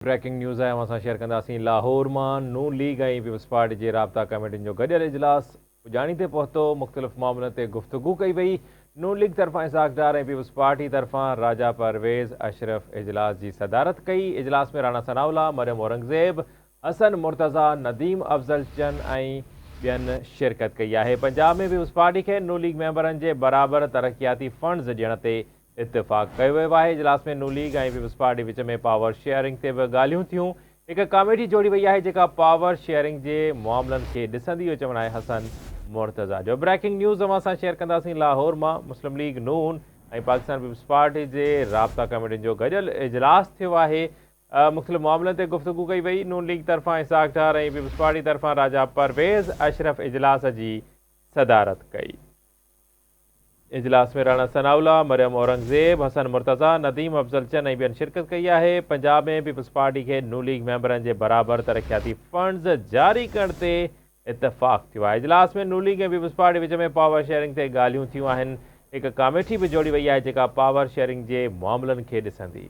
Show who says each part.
Speaker 1: Breaking news है असां share कंदासीं। लाहौर में नून लीग ऐं पीपल्स पार्टी जे राब्ता कमेटियुनि जो गॾियल इजलास उजाणी ते पहुतो। मुख़्तलिफ़ मामलनि ते गुफ़्तगू कई वई। नून लीग तरफ़ां इसहाक़ डार ऐं पीपल्स पार्टी तरफ़ां राजा परवेज़ अशरफ इजलास जी सदारत कई। इजलास में राणा सनाउल्लाह, मरियम औरंगज़ेब, हसन मुर्तज़ा, नदीम अफ़ज़ल चंद ऐं ॿियनि शिरकत कई आहे। पंजाब में पीपल्स पार्टी खे नून लीग मेंबरनि जे बराबरि तरक़ियाती फंड्स ॾियण ते इत्तेफ़ाक़ कयो वियो आहे। इजलास में नून लीग ऐं पीपल्स पार्टी विच में पावर शेयरिंग ते बि ॻाल्हियूं थियूं। हिकु कमेटी जोड़ी वई आहे जेका पावर शेयरिंग जे मामलनि खे ॾिसंदी, इहो चवणु आहे हसन मुर्तज़ा जो। ब्रेकिंग न्यूज़ असां शेयर कंदासीं। लाहौर मां मुस्लिम लीग नून ऐं पाकिस्तान पीपल्स पार्टी जे राब्ता कमेटियुनि जो गॾियल इजलास थियो आहे। मुख़्तलिफ़ मामलनि ते गुफ़्तगू कई वई। नून लीग तरफ़ां इसहाक़ डार ऐं पीपल्स पार्टी तरफ़ां राजा परवेज़ अशरफ इजलास जी सदारत कई। इजलास में राणा सनाउल्लाह, मरियम औरंगज़ेब, हसन मुर्तज़ा, नदीम अफ़ज़ल चंद ऐं ॿियनि शिरकत कई आहे। पंजाब में पीपल्स पार्टी खे नून लीग मेंबरनि जे बराबरि तरक़ियाती फंड्स जारी करण ते इत्तेफ़ाक़ थियो आहे। इजलास में नून लीग ऐं पीपल्स पार्टी विच में पावर शेयरिंग ते ॻाल्हियूं थियूं आहिनि। हिकु कमेटी बि जोड़ी वई आहे जेका पावर शेयरिंग जे मामलनि खे ॾिसंदी।